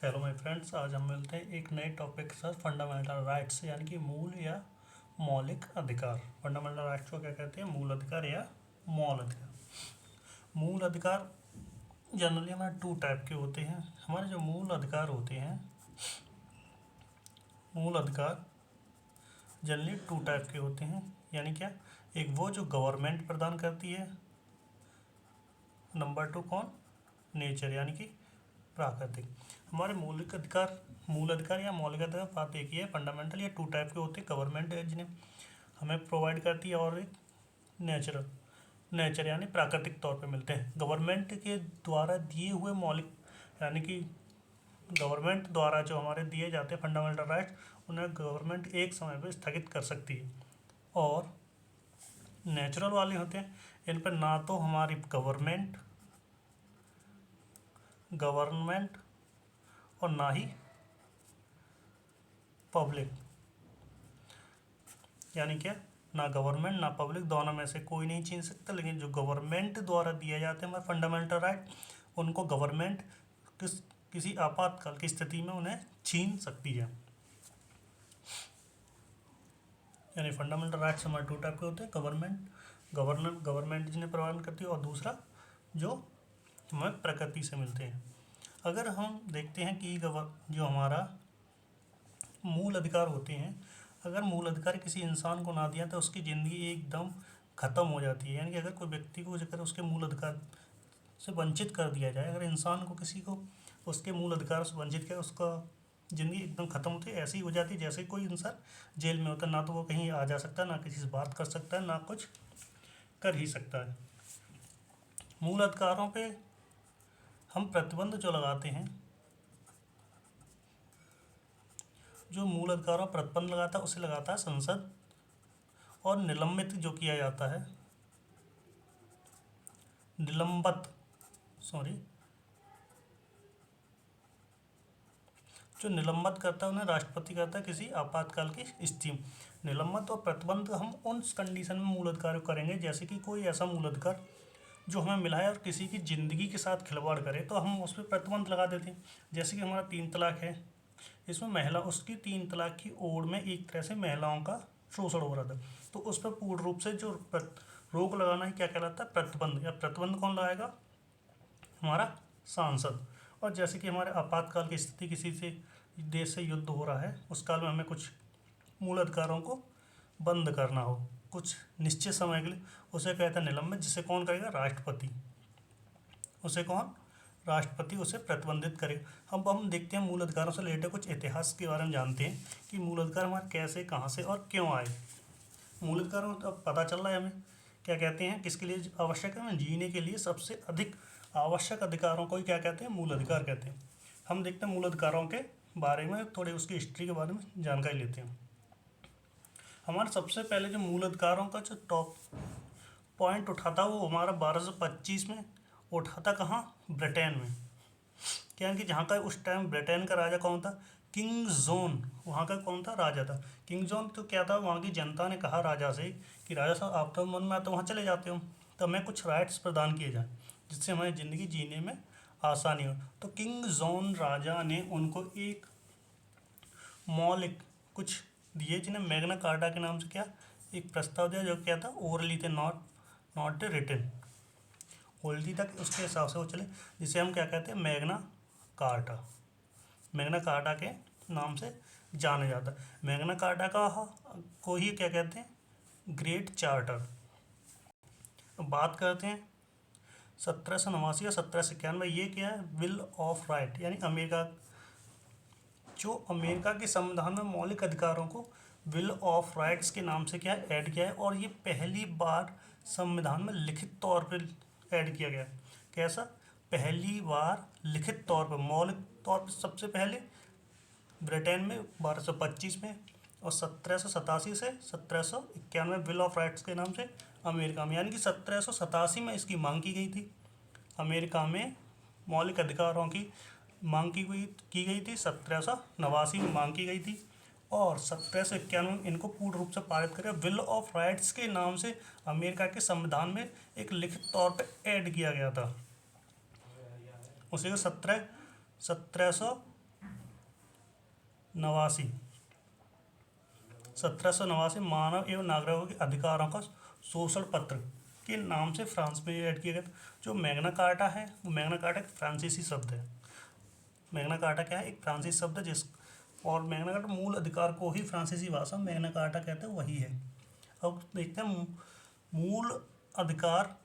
Hello my friends, आज हम मिलते हैं एक नए टॉपिक के साथ फंडामेंटल राइट्स यानी कि मूल या मौलिक अधिकार। फंडामेंटल राइट्स को क्या कहते हैं? मूल अधिकार या मौल अधिकार। मूल अधिकार जनरली हमारे टू टाइप के होते हैं। हमारे जो मूल अधिकार होते हैं, मूल अधिकार जनरली टू टाइप के होते हैं। यानी क्या? एक वो जो गवर्नमेंट प्रदान करती है, नंबर टू कौन? नेचर यानी कि प्राकृतिक। हमारे मूल अधिकार या मौलिक अधिकार बात एक ही है। फंडामेंटल या टू टाइप के होते हैं। गवर्नमेंट है जिन्हें हमें प्रोवाइड करती है, और एक नेचर यानी प्राकृतिक तौर पे मिलते हैं। गवर्नमेंट के द्वारा दिए हुए मौलिक यानी कि गवर्नमेंट द्वारा जो हमारे दिए जाते हैं फंडामेंटल राइट्स, उन्हें गवर्नमेंट एक समय पर स्थगित कर सकती है। और नेचुरल वाले होते हैं, इन पर ना तो हमारी गवर्नमेंट और ना ही पब्लिक, यानी क्या? ना गवर्नमेंट ना पब्लिक, दोनों में से कोई नहीं छीन सकता। लेकिन जो गवर्नमेंट द्वारा दिया जाते हैं हमारे फंडामेंटल राइट, उनको गवर्नमेंट किसी आपातकाल की स्थिति में उन्हें छीन सकती है। यानी फंडामेंटल राइट्स हमारे टू टाइप के होते हैं। गवर्नमेंट जिन्हें प्रदान करती है, और दूसरा जो हमें प्रकृति से मिलते हैं। अगर हम देखते हैं कि जो हमारा मूल अधिकार होते हैं, अगर मूल अधिकार किसी इंसान को ना दिया तो उसकी ज़िंदगी एकदम ख़त्म हो जाती है। यानी कि अगर कोई व्यक्ति को अगर उसके मूल अधिकार से वंचित कर दिया जाए, अगर इंसान को किसी को उसके मूल अधिकार से वंचित किया, उसका ज़िंदगी एकदम ख़त्म होती है। ऐसी हो जाती है जैसे कोई इंसान जेल में होता है। ना तो वो कहीं आ जा सकता है, ना किसी से बात कर सकता है, ना कुछ कर ही सकता है। मूल अधिकारों पे हम प्रतिबंध जो लगाते हैं, जो मूल अधिकारों पर प्रतिबंध लगाता है उसे लगाता है संसद। और निलंबित जो किया जाता है, जो निलंबित करता है उन्हें राष्ट्रपति करता है किसी आपातकाल की स्थिति में। निलंबित और प्रतिबंध हम उन कंडीशन में मूल अधिकार करेंगे, जैसे कि कोई ऐसा मूल अधिकार जो हमें मिला है और किसी की ज़िंदगी के साथ खिलवाड़ करे, तो हम उस पर प्रतिबंध लगा देते हैं। जैसे कि हमारा 3 तलाक है, इसमें महिला उसकी 3 तलाक की ओर में एक तरह से महिलाओं का शोषण हो रहा था, तो उस पर पूर्ण रूप से जो रोक लगाना है क्या कहलाता है? प्रतिबंध। या प्रतिबंध कौन लगाएगा? हमारा सांसद। और जैसे कि हमारे आपातकाल की स्थिति, किसी से देश से युद्ध हो रहा है, उस काल में हमें कुछ मूल अधिकारों को बंद करना हो कुछ निश्चित समय के लिए, उसे कहता है निलंबित, जिसे कौन करेगा? राष्ट्रपति। उसे प्रतिबंधित करेगा। अब हम देखते हैं मूल अधिकारों से रिलेटेड कुछ इतिहास के बारे में जानते हैं कि मूल अधिकार हमारे कैसे, कहाँ से और क्यों आए। मूल अधिकारों अब पता चल रहा है हमें क्या कहते हैं, किसके लिए आवश्यक है? हमें जीने के लिए सबसे अधिक आवश्यक अधिकारों को ही क्या कहते हैं? मूल अधिकार कहते हैं। हम देखते हैं मूल अधिकारों के बारे में, थोड़ी उसकी हिस्ट्री के बारे में जानकारी लेते हैं। हमारे सबसे पहले जो मूल अधिकारों का जो टॉप पॉइंट उठा था, वो हमारा 1225 में उठा था। कहाँ? ब्रिटेन में। क्या कि जहाँ का उस टाइम ब्रिटेन का राजा कौन था? King John. वहाँ का कौन था? राजा था किंग जॉन। तो क्या था, वहाँ की जनता ने कहा राजा से कि राजा साहब, आप तो मन में आते वहाँ चले जाते हो, तो हमें कुछ राइट्स प्रदान किए जाए जिससे हमारी ज़िंदगी जीने में आसानी हो। तो किंग जॉन राजा ने उनको एक मौलिक कुछ दिए, जिन्हें मैग्ना कार्टा के नाम से क्या एक प्रस्ताव दिया, जो क्या था? ओरली थे, नॉट रिटन। ओरली तक उसके हिसाब से वो चले, जिसे हम क्या कहते हैं? मैग्ना कार्टा के नाम से जाना जाता है। मैग्ना कार्टा को ही क्या कहते हैं? Great charter. अब बात करते हैं 1789 या 1791। ये क्या है? बिल ऑफ राइट, यानी अमेरिका के संविधान में मौलिक अधिकारों को बिल ऑफ राइट्स के नाम से क्या ऐड किया है। और ये पहली बार संविधान में लिखित तौर पर ऐड किया गया। कैसा? पहली बार लिखित तौर पर, मौलिक तौर पर सबसे पहले ब्रिटेन में 1225 में, और 1787 से 1791 बिल ऑफ राइट्स के नाम से अमेरिका में। यानी कि 1787 में इसकी मांग की गई थी। अमेरिका में मौलिक अधिकारों की मांग की गई थी। 1789 में मांग की गई थी, और 1791 में इनको पूर्ण रूप से पारित करके बिल ऑफ राइट्स के नाम से अमेरिका के संविधान में एक लिखित तौर पर ऐड किया गया था। उसी को 1789 नवासी 1789 मानव एवं नागरिकों के अधिकारों का शोषण पत्र के नाम से फ्रांस में ऐड किया गया था। जो मैग्ना कार्टा है वो मैग्ना कार्टा एक फ्रांसीसी शब्द है। मैग्ना कार्टा क्या है? एक फ्रांसीसी शब्द है जिस और मैग्ना कार्टा मूल अधिकार को ही फ्रांसीसी भाषा में मैग्ना कार्टा कहते हैं, वही है। अब देखते हैं मूल अधिकार,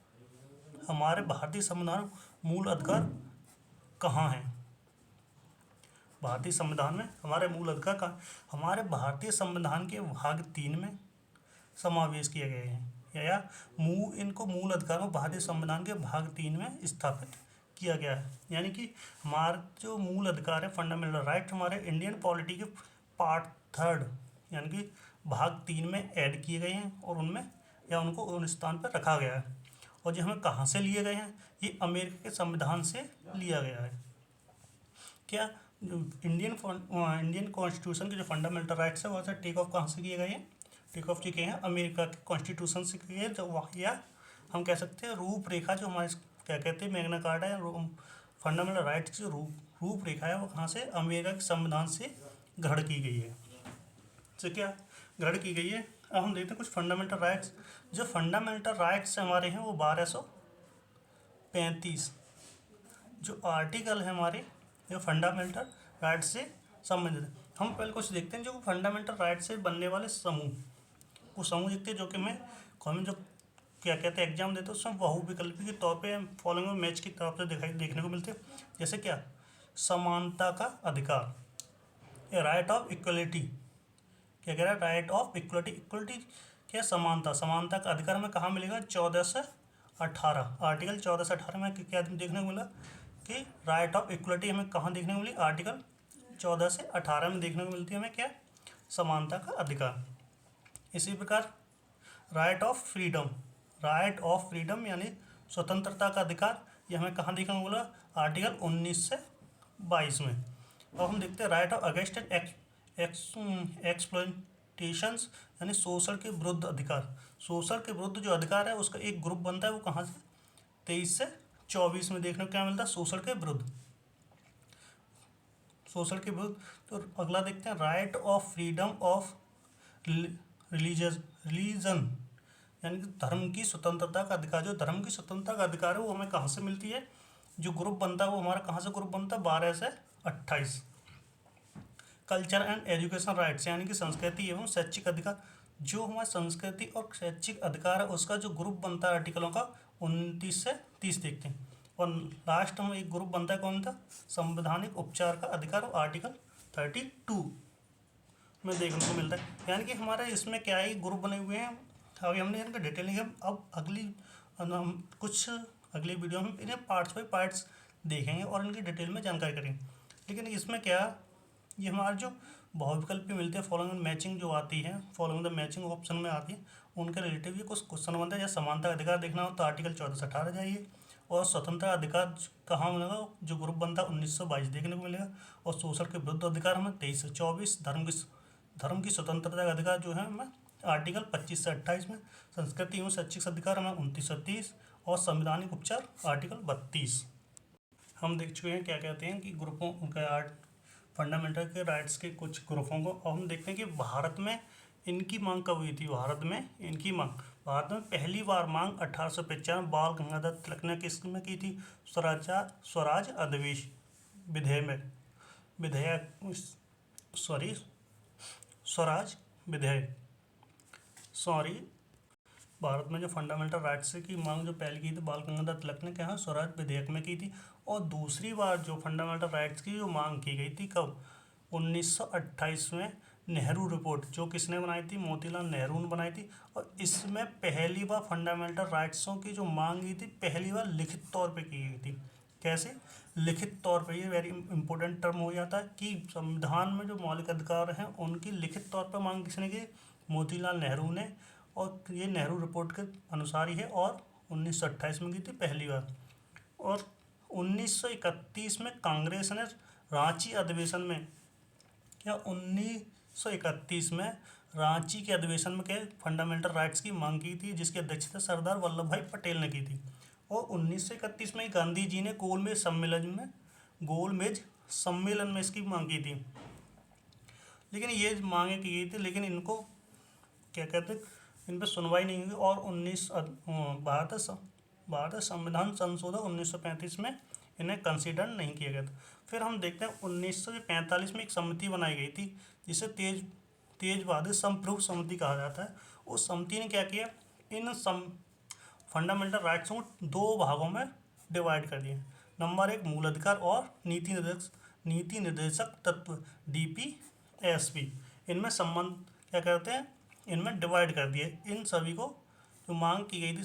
हमारे भारतीय संविधान मूल अधिकार कहाँ है? भारतीय संविधान में हमारे मूल अधिकार का हमारे भारतीय संविधान के भाग 3 में समावेश किए गए हैं या इनको मूल अधिकारों भारतीय संविधान के भाग 3 में स्थापित किया गया है। यानी कि हमारे जो मूल अधिकार है, फंडामेंटल राइट, हमारे इंडियन पॉलिटी के पार्ट 3 यानी कि भाग 3 में ऐड किए गए हैं और उनमें या उनको उन स्थान पर रखा गया है। और जो हमें कहाँ से लिए गए हैं? ये अमेरिका के संविधान से लिया गया है। क्या इंडियन कॉन्स्टिट्यूशन के जो फंडामेंटल राइट्स है वो से टेक ऑफ कहाँ से किए गए हैं? टेक ऑफ किए हैं अमेरिका के कॉन्स्टिट्यूशन से किए हैं। जो या हम कह सकते हैं रूपरेखा, जो हमारे क्या कहते हैं मैग्ना कार्टा है, फंडामेंटल राइट्स की जो रूपरेखा है वो कहाँ से? अमेरिका के संविधान से ग्रहण की गई है। तो क्या ग्रहण की गई है? अब हम देखते हैं कुछ फंडामेंटल राइट्स। जो फंडामेंटल राइट्स हमारे हैं वो 1235 जो आर्टिकल है हमारे जो फंडामेंटल राइट्स से संबंधित है। हम पहले कुछ देखते हैं जो फंडामेंटल राइट्स से बनने वाले समूह, वो समूह देखते हैं जो कि हमें जो क्या कहते हैं एग्जाम देते हैं उसमें बहुविकल्पी के तौर पे फॉलोइंग मैच की तरफ से देखने को मिलते हैं। जैसे क्या? समानता का अधिकार, राइट ऑफ इक्वलिटी। क्या कह रहा है? Right of equality. इक्वलिटी क्या? समानता का अधिकार हमें कहाँ मिलेगा? 14 से 18 आर्टिकल 14 से 18 में क्या देखने को मिला कि राइट ऑफ इक्वलिटी हमें कहाँ देखने को मिली? आर्टिकल 14 से 18 में देखने को मिलती है हमें क्या? समानता का अधिकार। इसी प्रकार राइट ऑफ फ्रीडम यानी स्वतंत्रता का अधिकार, ये हमें कहाँ देखने को मिला? आर्टिकल 19 से 22 में। अब हम देखते हैं राइट ऑफ अगेंस्ट एक्सप्लॉयटेशंस यानी शोषण के विरुद्ध अधिकार। शोषण के विरुद्ध जो अधिकार है उसका एक ग्रुप बनता है, वो कहाँ से? 23 से 24 में देखने को क्या मिलता है? शोषण के विरुद्ध। तो अगला देखते हैं right of freedom of religion यानी कि धर्म की स्वतंत्रता का अधिकार। जो धर्म की स्वतंत्रता का अधिकार है वो हमें कहाँ से मिलती है? जो ग्रुप बनता है वो हमारा कहाँ से ग्रुप बनता है? 12 से 28। कल्चर एंड एजुकेशन राइट्स यानी कि संस्कृति एवं शैक्षिक अधिकार। जो हमारा संस्कृति और शैक्षिक अधिकार है उसका जो ग्रुप बनता है आर्टिकलों का 29 से 30 देखते हैं। और लास्ट में एक ग्रुप बनता है कौन था? संवैधानिक उपचार का अधिकार, आर्टिकल 32 में देखने को मिलता है। यानी कि हमारे इसमें क्या है? ग्रुप बने हुए हैं। अभी हमने इनका डिटेल नहीं, अब कुछ अगली वीडियो में इन्हें पार्ट्स बाई पार्ट्स देखेंगे और इनकी डिटेल में जानकारी करेंगे। लेकिन इसमें क्या, ये हमारे जो बहुविकल्पी मिलते हैं फॉलोइंग मैचिंग जो आती है, फॉलोइंग द मैचिंग ऑप्शन में आती है, उनके रिलेटिव ये कुछ क्वेश्चन बनते हैं। या समानता अधिकार देखना हो तो आर्टिकल 14 से 18 जाइए। और स्वतंत्र अधिकार कहाँ मिलेगा? जो ग्रुप बनता है 1922 देखने को मिलेगा। और शोषण के विरुद्ध अधिकार हमें 23 से 24। धर्म की स्वतंत्रता का अधिकार जो है हमें आर्टिकल 25 से 28 में। संस्कृति एवं शैक्षिक अधिकार हमें 29 से 30। और संवैधानिक उपचार आर्टिकल 32। हम देख चुके हैं क्या कहते हैं कि ग्रुपों का फंडामेंटल के राइट्स के कुछ ग्रुपों को। अब हम देखते हैं कि भारत में इनकी मांग कब हुई थी। भारत में पहली बार मांग 1895 बाल गंगाधर तिलक ने किस में की थी? स्वराज अधिवेश स्वराज विधेयक। भारत में जो फंडामेंटल राइट्स की मांग जो पहले की थी बाल गंगाधर तिलक ने क्या स्वराज विधेयक में की थी। और दूसरी बार जो फंडामेंटल राइट्स की जो मांग की गई थी कब? 1928 में नेहरू रिपोर्ट, जो किसने बनाई थी? मोतीलाल नेहरू ने बनाई थी। और इसमें पहली बार फंडामेंटल राइट्सों की जो मांग की थी पहली बार लिखित तौर पे की गई थी। कैसे? लिखित तौर पे। ये वेरी इंपॉर्टेंट टर्म हो जाता है कि संविधान में जो मौलिक अधिकार हैं उनकी लिखित तौर पर मांग किसने की? मोतीलाल नेहरू ने। और ये नेहरू रिपोर्ट के अनुसार ही है। और 1928 में की थी पहली बार। और 1931 में कांग्रेस ने रांची अधिवेशन में 1931 में रांची के अधिवेशन में क्या फंडामेंटल राइट्स की मांग की थी, जिसकी अध्यक्षता सरदार वल्लभ भाई पटेल ने की थी। और 1931 में गांधी जी ने गोलमेज सम्मेलन में इसकी मांग की थी। लेकिन ये मांगे की गई थी, लेकिन इनको क्या कहते हैं, इन पर सुनवाई नहीं हुई और भारत संविधान संशोधन 1935 में इन्हें कंसीडर नहीं किया गया था। फिर हम देखते हैं 1945 में एक समिति बनाई गई थी जिसे तेज बहादुर संप्रभु समिति कहा जाता है। उस समिति ने क्या किया, इन फंडामेंटल राइट्स को 2 भागों में डिवाइड कर दिए। नंबर 1 मूल अधिकार और नीति निर्देशक तत्व DPSP, इनमें संबंध क्या करते हैं, इनमें डिवाइड कर दिए। इन सभी को जो मांग की गई थी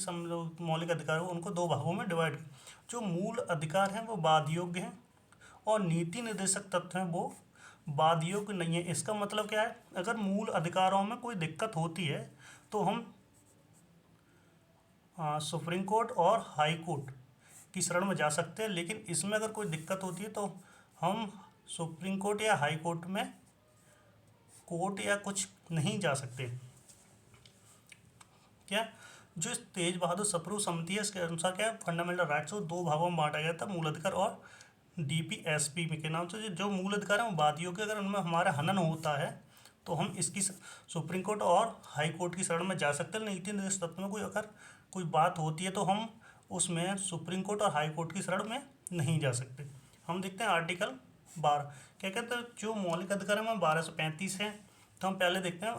मौलिक अधिकार उनको 2 भागों में डिवाइड किया। जो मूल अधिकार हैं वो वाद योग्य हैं और नीति निर्देशक तत्व हैं वो वाद योग्य नहीं है। इसका मतलब क्या है, अगर मूल अधिकारों में कोई दिक्कत होती है तो हम सुप्रीम कोर्ट और हाई कोर्ट की शरण में जा सकते हैं, लेकिन इसमें अगर कोई दिक्कत होती है तो हम सुप्रीम कोर्ट या हाई कोर्ट में कोर्ट या कुछ नहीं जा सकते। क्या जो इस तेज बहादुर संप्रभु समिति है इसके अनुसार क्या है, फंडामेंटल राइट्स को 2 भागों में बांटा गया था, मूल अधिकार और DPSP के नाम से। जो मूल अधिकार है वो वाद योग्य, अगर उनमें हमारा हनन होता है तो हम इसकी सुप्रीम कोर्ट और हाई कोर्ट की शरण में जा सकते हैं। नीति निर्देशक तत्व में अगर कोई बात होती है तो हम उसमें सुप्रीम कोर्ट और हाई कोर्ट की शरण में नहीं जा सकते। हम देखते हैं आर्टिकल 12 क्या कहते हैं, जो मौलिक अधिकार है 12 से 35 है। तो हम पहले देखते हैं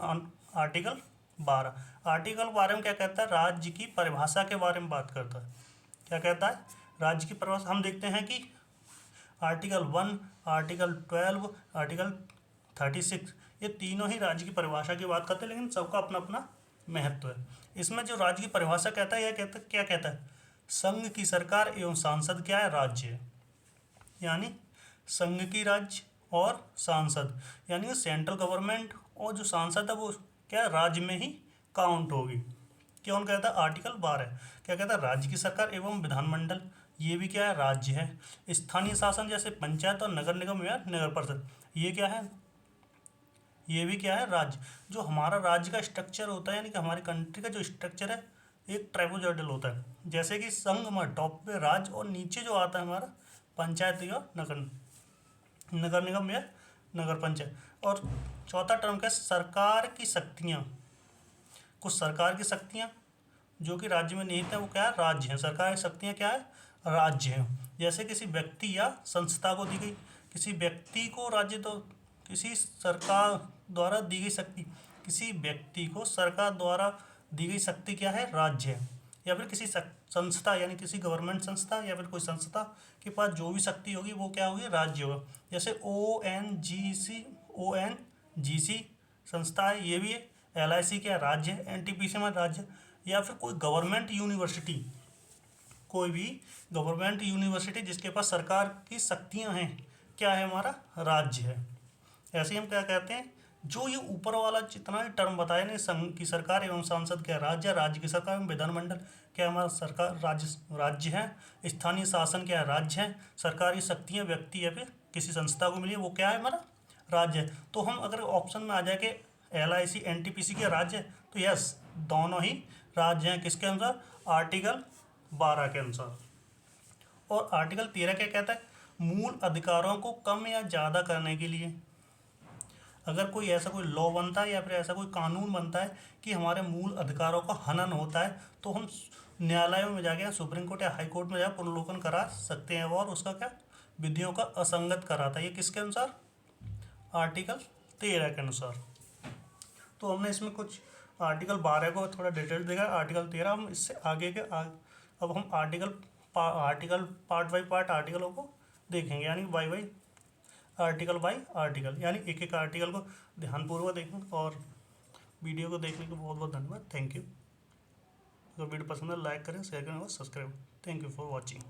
आर्टिकल 12। आर्टिकल 12 में क्या कहता है, राज्य की परिभाषा के बारे में बात करता है। क्या कहता है, राज्य की परिभाषा। हम देखते हैं कि आर्टिकल 1, आर्टिकल 12, आर्टिकल 36 ये तीनों ही राज्य की परिभाषा की बात करते हैं, लेकिन सबका अपना अपना महत्व है। इसमें जो राज्य की परिभाषा कहता है, यह क्या कहता है, संघ की सरकार एवं सांसद क्या है, राज्य है। यानी संघ की राज्य और सांसद यानी सेंट्रल गवर्नमेंट, और जो सांसद है वो क्या राज्य में ही काउंट होगी। कौन कहता है, आर्टिकल 12 क्या कहता है, राज्य की सरकार एवं विधानमंडल ये भी क्या है, राज्य है। स्थानीय शासन जैसे पंचायत और नगर निगम या नगर परिषद ये क्या है, ये भी क्या है, राज्य। जो हमारा राज्य का स्ट्रक्चर होता है, यानी कि हमारी कंट्री का जो स्ट्रक्चर है एक ट्राइबोजॉइडल होता है। जैसे कि संघ हमारा टॉप पे राज्य और नीचे जो आता है हमारा पंचायत या नगर निगम या नगर पंचायत। और चौथा टर्म क्या है, सरकार की शक्तियाँ। कुछ सरकार की शक्तियाँ जो कि राज्य में निहित है वो क्या है, राज्य हैं। सरकार की शक्तियाँ क्या है, राज्य हैं। जैसे किसी व्यक्ति या संस्था को दी गई, किसी व्यक्ति को राज्य तो किसी सरकार द्वारा दी गई शक्ति, किसी व्यक्ति को सरकार द्वारा दी गई शक्ति क्या है, राज्य है। या फिर किसी संस्था यानी किसी गवर्नमेंट संस्था या फिर कोई संस्था के पास जो भी शक्ति होगी वो क्या होगी, राज्य होगा। जैसे ONGC संस्था है, ये भी है। LIC क्या राज्य है, NTPC में राज्य। या फिर कोई गवर्नमेंट यूनिवर्सिटी, कोई भी गवर्नमेंट यूनिवर्सिटी जिसके पास सरकार की शक्तियां हैं क्या है, हमारा राज्य है। ऐसे ही हम क्या कहते हैं, जो ये ऊपर वाला जितना भी टर्म बताया ना, संघ की सरकार एवं सांसद क्या राज्य, राज्य की सरकार एवं विधानमंडल क्या हमारा सरकार राज्य है। स्थानीय शासन क्या है, राज्य है। सरकारी शक्तियाँ व्यक्ति या फिर किसी संस्था को मिली है वो क्या है, हमारा राज्य है। तो हम अगर ऑप्शन में आ जाए कि LIC NTPC के राज्य है तो यस दोनों ही राज्य हैं। किसके अनुसार, आर्टिकल 12 के अनुसार। और आर्टिकल 13 क्या कहता है, मूल अधिकारों को कम या ज़्यादा करने के लिए अगर कोई ऐसा कोई लॉ बनता है या फिर ऐसा कोई कानून बनता है कि हमारे मूल अधिकारों का हनन होता है तो हम न्यायालयों में जाके सुप्रीम कोर्ट या हाई कोर्ट में जाकर पुनर्विलोकन करा सकते हैं और उसका क्या विधियों का असंगत कराता है। ये किसके अनुसार, आर्टिकल 13 के अनुसार। तो हमने इसमें कुछ आर्टिकल 12 को थोड़ा डिटेल देखा, आर्टिकल 13 हम इससे आगे के अब हम आर्टिकल पार्ट बाई पार्ट आर्टिकलों को देखेंगे, यानी आर्टिकल बाई आर्टिकल, यानी एक एक आर्टिकल को ध्यानपूर्वक देखें। और वीडियो को देखने के बहुत बहुत धन्यवाद, थैंक यू। अगर वीडियो पसंद है लाइक करें, शेयर करें और subscribe. Thank you for watching.